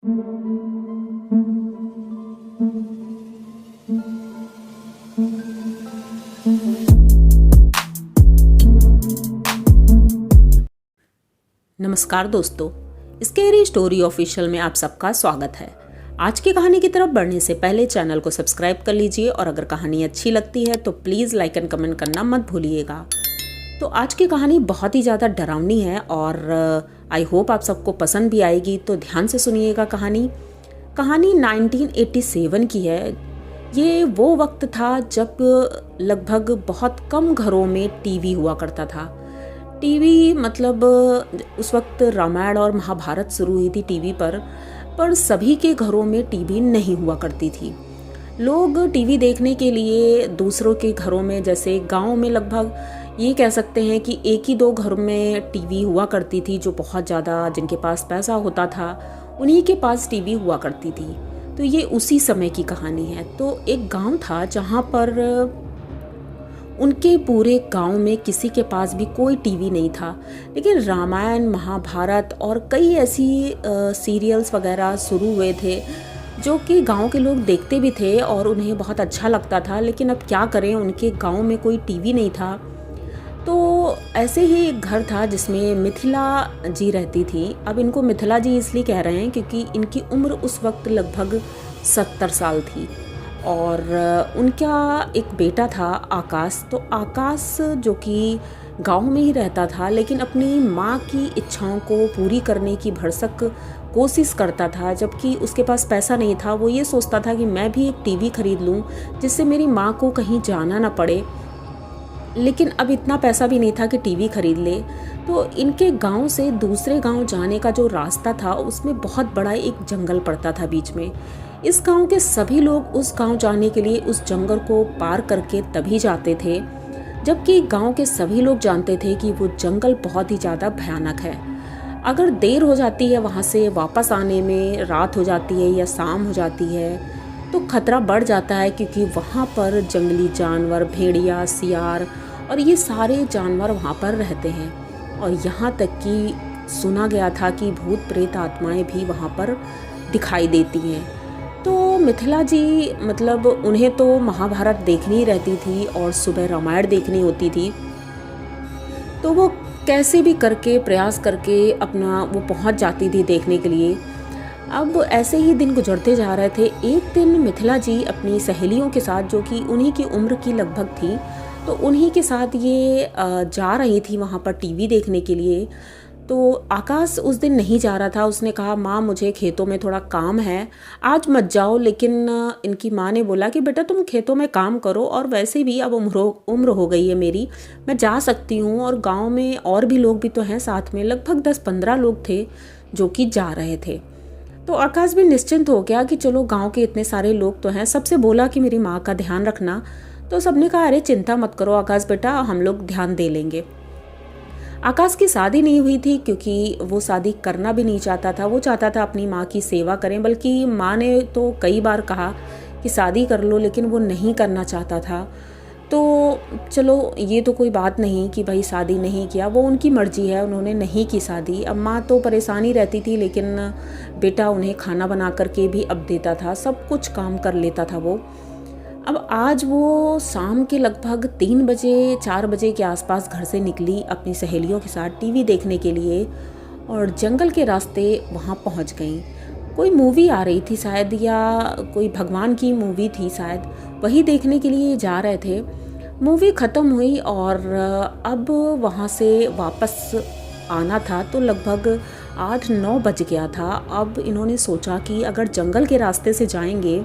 नमस्कार दोस्तों, scary story official में आप सबका स्वागत है। आज की कहानी की तरफ बढ़ने से पहले चैनल को सब्सक्राइब कर लीजिए और अगर कहानी अच्छी लगती है तो प्लीज़ लाइक एंड कमेंट करना मत भूलिएगा। तो आज की कहानी बहुत ही ज़्यादा डरावनी है और आई होप आप सबको पसंद भी आएगी, तो ध्यान से सुनिएगा। कहानी 1987 की है। ये वो वक्त था जब लगभग बहुत कम घरों में टीवी हुआ करता था। टीवी मतलब उस वक्त रामायण और महाभारत शुरू हुई थी टीवी पर सभी के घरों में टीवी नहीं हुआ करती थी। लोग टीवी देखने के लिए दूसरों के घरों में, जैसे गांव में लगभग ये कह सकते हैं कि एक ही दो घर में टीवी हुआ करती थी। जो बहुत ज़्यादा जिनके पास पैसा होता था उन्हीं के पास टीवी हुआ करती थी। तो ये उसी समय की कहानी है। तो एक गांव था जहाँ पर उनके पूरे गांव में किसी के पास भी कोई टीवी नहीं था, लेकिन रामायण, महाभारत और कई ऐसी सीरियल्स वगैरह शुरू हुए थे जो कि गांव के लोग देखते भी थे और उन्हें बहुत अच्छा लगता था। लेकिन अब क्या करें, उनके गांव में कोई टीवी नहीं था। तो ऐसे ही एक घर था जिसमें मिथिला जी रहती थी। अब इनको मिथिला जी इसलिए कह रहे हैं क्योंकि इनकी उम्र उस वक्त लगभग 70 साल थी और उनका एक बेटा था आकाश। तो आकाश जो कि गांव में ही रहता था, लेकिन अपनी माँ की इच्छाओं को पूरी करने की भरसक कोशिश करता था। जबकि उसके पास पैसा नहीं था, वो ये सोचता था कि मैं भी एक टीवी खरीद लूँ जिससे मेरी माँ को कहीं जाना ना पड़े। लेकिन अब इतना पैसा भी नहीं था कि टीवी खरीद ले। तो इनके गांव से दूसरे गांव जाने का जो रास्ता था उसमें बहुत बड़ा एक जंगल पड़ता था बीच में। इस गांव के सभी लोग उस गांव जाने के लिए उस जंगल को पार करके तभी जाते थे, जबकि गांव के सभी लोग जानते थे कि वो जंगल बहुत ही ज़्यादा भयानक है। अगर देर हो जाती है वहाँ से वापस आने में, रात हो जाती है या शाम हो जाती है, तो खतरा बढ़ जाता है क्योंकि वहाँ पर जंगली जानवर, भेड़िया, सियार और ये सारे जानवर वहाँ पर रहते हैं। और यहाँ तक कि सुना गया था कि भूत प्रेत आत्माएं भी वहाँ पर दिखाई देती हैं। तो मिथिला जी मतलब उन्हें तो महाभारत देखनी रहती थी और सुबह रामायण देखनी होती थी। तो वो कैसे भी करके प्रयास करके अपना वो पहुँच जाती थी देखने के लिए। अब ऐसे ही दिन गुजरते जा रहे थे। एक दिन मिथिला जी अपनी सहेलियों के साथ, जो कि उन्हीं की उम्र की लगभग थी, तो उन्हीं के साथ ये जा रही थी वहाँ पर टीवी देखने के लिए। तो आकाश उस दिन नहीं जा रहा था। उसने कहा, माँ मुझे खेतों में थोड़ा काम है, आज मत जाओ। लेकिन इनकी माँ ने बोला कि बेटा तुम खेतों में काम करो, और वैसे भी अब उम्र हो गई है मेरी, मैं जा सकती हूँ। और गांव में और भी लोग भी तो हैं साथ में, लगभग 10-15 लोग थे जो कि जा रहे थे। तो आकाश भी निश्चिंत हो गया कि चलो गांव के इतने सारे लोग तो हैं। सबसे बोला कि मेरी माँ का ध्यान रखना। तो सबने कहा, अरे चिंता मत करो आकाश बेटा, हम लोग ध्यान दे लेंगे। आकाश की शादी नहीं हुई थी क्योंकि वो शादी करना भी नहीं चाहता था। वो चाहता था अपनी माँ की सेवा करें, बल्कि माँ ने तो कई बार कहा कि शादी कर लो, लेकिन वो नहीं करना चाहता था। तो चलो ये तो कोई बात नहीं कि भाई शादी नहीं किया, वो उनकी मर्जी है, उन्होंने नहीं की शादी। अब माँ तो परेशानी रहती थी, लेकिन बेटा उन्हें खाना बना करके भी अब देता था, सब कुछ काम कर लेता था वो। अब आज वो शाम के लगभग 3 बजे 4 बजे के आसपास घर से निकली अपनी सहेलियों के साथ टीवी देखने के लिए, और जंगल के रास्ते वहाँ पहुँच गई। कोई मूवी आ रही थी शायद, या कोई भगवान की मूवी थी शायद, वही देखने के लिए जा रहे थे। मूवी ख़त्म हुई और अब वहाँ से वापस आना था तो लगभग 8-9 बज गया था। अब इन्होंने सोचा कि अगर जंगल के रास्ते से जाएंगे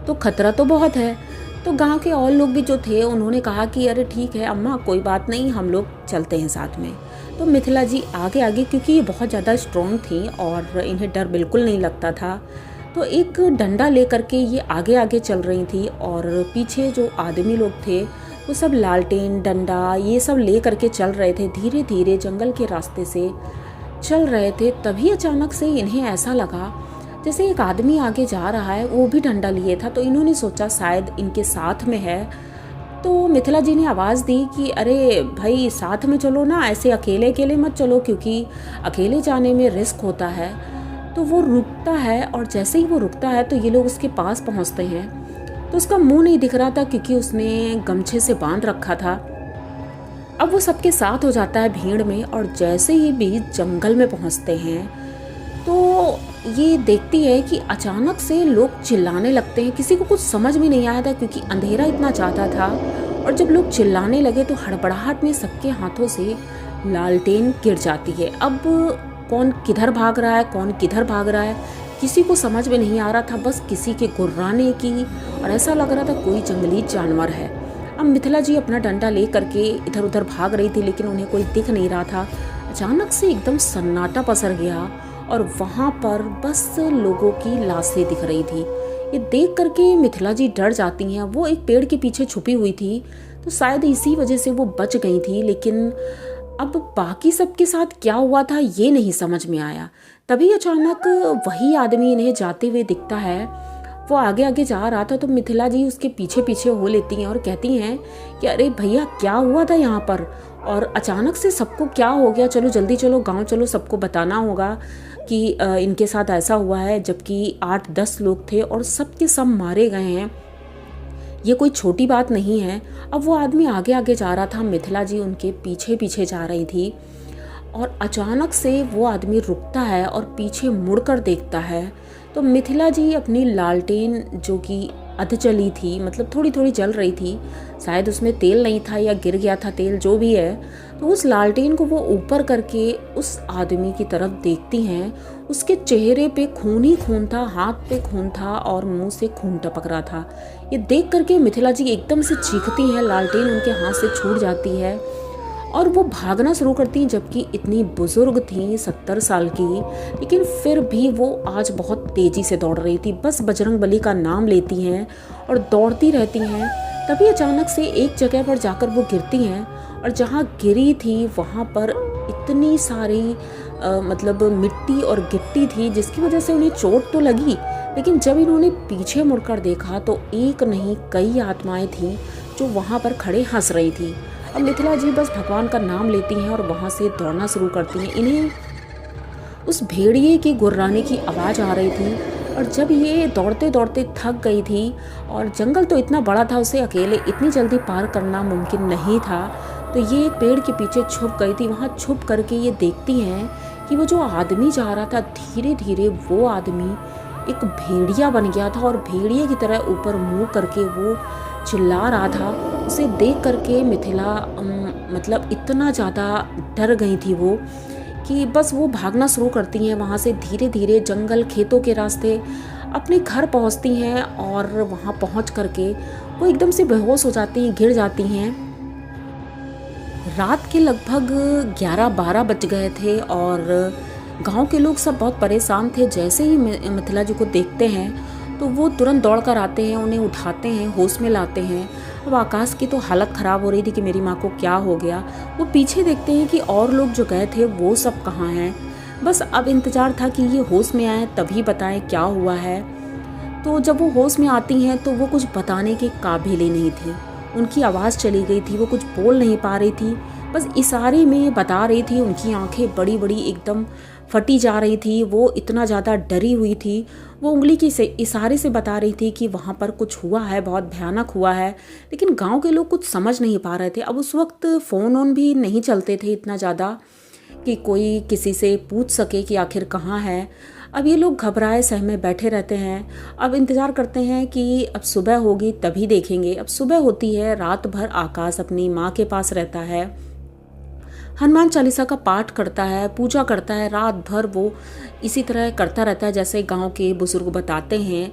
तो खतरा तो बहुत है। तो गांव के और लोग भी जो थे उन्होंने कहा कि अरे ठीक है अम्मा, कोई बात नहीं, हम लोग चलते हैं साथ में। तो मिथिला जी आगे आगे, क्योंकि ये बहुत ज़्यादा स्ट्रॉन्ग थी और इन्हें डर बिल्कुल नहीं लगता था, तो एक डंडा लेकर के ये आगे आगे चल रही थी। और पीछे जो आदमी लोग थे वो सब लालटेन, डंडा ये सब ले करके चल रहे थे। धीरे धीरे जंगल के रास्ते से चल रहे थे। तभी अचानक से इन्हें ऐसा लगा जैसे एक आदमी आगे जा रहा है, वो भी डंडा लिए था। तो इन्होंने सोचा शायद इनके साथ में है। तो मिथिला जी ने आवाज़ दी कि अरे भाई साथ में चलो ना, ऐसे अकेले अकेले मत चलो, क्योंकि अकेले जाने में रिस्क होता है। तो वो रुकता है और जैसे ही वो रुकता है तो ये लोग उसके पास पहुंचते हैं। तो उसका मुंह नहीं दिख रहा था क्योंकि उसने गमछे से बांध रखा था। अब वो सबके साथ हो जाता है भीड़ में, और जैसे ही बीच जंगल में पहुंचते हैं तो ये देखती है कि अचानक से लोग चिल्लाने लगते हैं। किसी को कुछ समझ में नहीं आया था क्योंकि अंधेरा इतना ज़्यादा था, और जब लोग चिल्लाने लगे तो हड़बड़ाहट में सबके हाथों से लालटेन गिर जाती है। अब कौन किधर भाग रहा है, कौन किधर भाग रहा है, किसी को समझ में नहीं आ रहा था। बस किसी के गुर्राने की, और ऐसा लग रहा था कोई जंगली जानवर है। अब मिथिला जी अपना डंडा ले करके इधर उधर भाग रही थी, लेकिन उन्हें कोई दिख नहीं रहा था। अचानक से एकदम सन्नाटा पसर गया और वहाँ पर बस लोगों की लाशें दिख रही थी। ये देख करके मिथिला जी डर जाती हैं। वो एक पेड़ के पीछे छुपी हुई थी, तो शायद इसी वजह से वो बच गई थी। लेकिन अब बाकी सबके साथ क्या हुआ था ये नहीं समझ में आया। तभी अचानक वही आदमी इन्हें जाते हुए दिखता है। वो आगे आगे जा रहा था तो मिथिला जी उसके पीछे पीछे हो लेती हैं और कहती हैं कि अरे भैया क्या हुआ था यहाँ पर, और अचानक से सबको क्या हो गया, चलो जल्दी चलो गांव चलो, सबको बताना होगा कि इनके साथ ऐसा हुआ है। जबकि 8-10 लोग थे और सबके सब मारे गए हैं, ये कोई छोटी बात नहीं है। अब वो आदमी आगे आगे जा रहा था, मिथिला जी उनके पीछे पीछे जा रही थी, और अचानक से वो आदमी रुकता है और पीछे मुड़कर देखता है। तो मिथिला जी अपनी लालटेन जो कि अध जली थी, मतलब थोड़ी थोड़ी जल रही थी, शायद उसमें तेल नहीं था या गिर गया था तेल, जो भी है, तो उस लालटेन को वो ऊपर करके उस आदमी की तरफ देखती हैं। उसके चेहरे पे खून ही खून था, हाथ पे खून था और मुंह से खून टपक रहा था। ये देख करके मिथिला जी एकदम से चीखती हैं, लालटेन उनके हाथ से छूट जाती है और वो भागना शुरू करती हैं। जबकि इतनी बुजुर्ग थी, 70 साल की, लेकिन फिर भी वो आज बहुत तेज़ी से दौड़ रही थी। बस बजरंगबली का नाम लेती हैं और दौड़ती रहती हैं। तभी अचानक से एक जगह पर जाकर वो गिरती हैं, और जहाँ गिरी थी वहाँ पर इतनी सारी मतलब मिट्टी और गिट्टी थी, जिसकी वजह से उन्हें चोट तो लगी, लेकिन जब इन्होंने पीछे मुड़कर देखा तो एक नहीं कई आत्माएं थीं जो वहाँ पर खड़े हंस रही थी। अब मिथिला जी बस भगवान का नाम लेती हैं और वहाँ से दौड़ना शुरू करती हैं। इन्हें उस भेड़िए की गुर्राने की आवाज़ आ रही थी, और जब ये दौड़ते दौड़ते थक गई थी, और जंगल तो इतना बड़ा था, उसे अकेले इतनी जल्दी पार करना मुमकिन नहीं था, तो ये एक पेड़ के पीछे छुप गई थी। वहाँ छुप करके ये देखती हैं कि वो जो आदमी जा रहा था, धीरे धीरे वो आदमी एक भेड़िया बन गया था, और भेड़िए की तरह ऊपर मुँह करके वो चिल्ला रहा था। उसे देख करके मिथिला मतलब इतना ज़्यादा डर गई थी वो कि बस वो भागना शुरू करती हैं वहाँ से। धीरे धीरे जंगल खेतों के रास्ते अपने घर पहुँचती हैं, और वहाँ पहुँच करके वो एकदम से बेहोश हो जाती हैं, गिर जाती हैं। रात के लगभग 11-12 बज गए थे और गांव के लोग सब बहुत परेशान थे। जैसे ही मिथिला जी को देखते हैं तो वो तुरंत दौड़ कर आते हैं, उन्हें उठाते हैं, होश में लाते हैं। अब आकाश की तो हालत ख़राब हो रही थी कि मेरी माँ को क्या हो गया। वो पीछे देखते हैं कि और लोग जो गए थे वो सब कहाँ हैं। बस अब इंतज़ार था कि ये होश में आए तभी बताएं क्या हुआ है। तो जब वो होश में आती हैं तो वो कुछ बताने के काबिल ही नहीं थी। उनकी आवाज़ चली गई थी, वो कुछ बोल नहीं पा रही थी, बस इशारे में बता रही थी। उनकी आंखें बड़ी बड़ी एकदम फटी जा रही थी, वो इतना ज़्यादा डरी हुई थी। वो उंगली के इशारे से बता रही थी कि वहाँ पर कुछ हुआ है, बहुत भयानक हुआ है, लेकिन गांव के लोग कुछ समझ नहीं पा रहे थे। अब उस वक्त फ़ोन भी नहीं चलते थे इतना ज़्यादा कि कोई किसी से पूछ सके कि आखिर कहाँ है। अब ये लोग घबराए सहमे बैठे रहते हैं। अब इंतज़ार करते हैं कि अब सुबह होगी तभी देखेंगे। अब सुबह होती है, रात भर आकाश अपनी माँ के पास रहता है, हनुमान चालीसा का पाठ करता है, पूजा करता है। रात भर वो इसी तरह करता रहता है जैसे गांव के बुजुर्ग बताते हैं,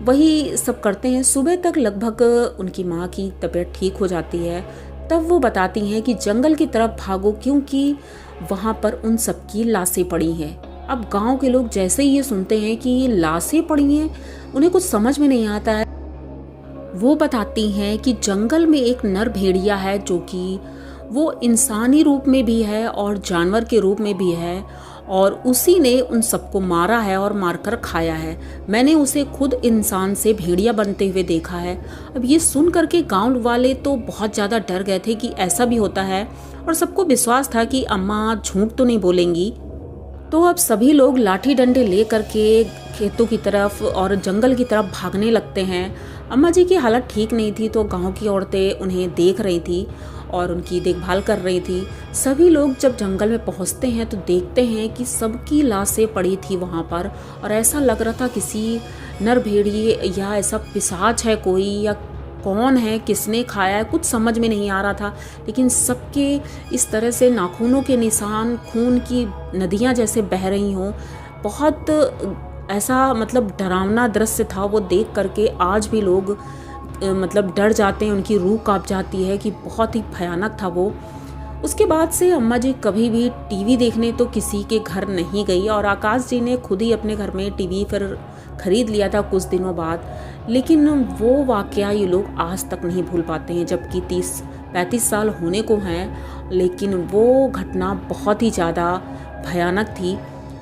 वही सब करते हैं। सुबह तक लगभग उनकी माँ की तबीयत ठीक हो जाती है। तब वो बताती हैं कि जंगल की तरफ भागो क्योंकि वहाँ पर उन सबकी लाशें पड़ी हैं। अब गांव के लोग जैसे ही ये सुनते हैं कि ये लाशें पड़ी हैं, उन्हें कुछ समझ में नहीं आता है। वो बताती हैं कि जंगल में एक नर भेड़िया है जो कि वो इंसानी रूप में भी है और जानवर के रूप में भी है, और उसी ने उन सबको मारा है और मारकर खाया है। मैंने उसे खुद इंसान से भेड़िया बनते हुए देखा है। अब ये सुन करके गांव वाले तो बहुत ज़्यादा डर गए थे कि ऐसा भी होता है, और सबको विश्वास था कि अम्मा झूठ तो नहीं बोलेंगी। तो अब सभी लोग लाठी डंडे ले करके खेतों की तरफ और जंगल की तरफ भागने लगते हैं। अम्मा जी की हालत ठीक नहीं थी, तो गांव की औरतें उन्हें देख रही थी और उनकी देखभाल कर रही थी। सभी लोग जब जंगल में पहुंचते हैं तो देखते हैं कि सबकी लाशें पड़ी थी वहां पर, और ऐसा लग रहा था किसी नर भेड़िए या ऐसा पिशाच है कोई, या कौन है, किसने खाया है, कुछ समझ में नहीं आ रहा था। लेकिन सबके इस तरह से नाखूनों के निशान खून की नदियाँ जैसे बह रही हों, बहुत ऐसा मतलब डरावना दृश्य था वो देख करके। आज भी लोग मतलब डर जाते हैं, उनकी रूह कांप जाती है कि बहुत ही भयानक था वो। उसके बाद से अम्मा जी कभी भी टीवी देखने तो किसी के घर नहीं गई, और आकाश जी ने खुद ही अपने घर में टीवी फिर खरीद लिया था कुछ दिनों बाद। लेकिन वो वाकया ये लोग आज तक नहीं भूल पाते हैं, जबकि 30-35 साल होने को हैं, लेकिन वो घटना बहुत ही ज़्यादा भयानक थी।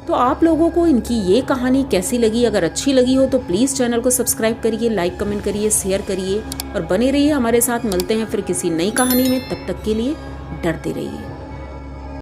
तो आप लोगों को इनकी ये कहानी कैसी लगी? अगर अच्छी लगी हो तो प्लीज़ चैनल को सब्सक्राइब करिए, लाइक कमेंट करिए, शेयर करिए और बने रहिए हमारे साथ। मिलते हैं फिर किसी नई कहानी में, तब तक के लिए डरते रहिए।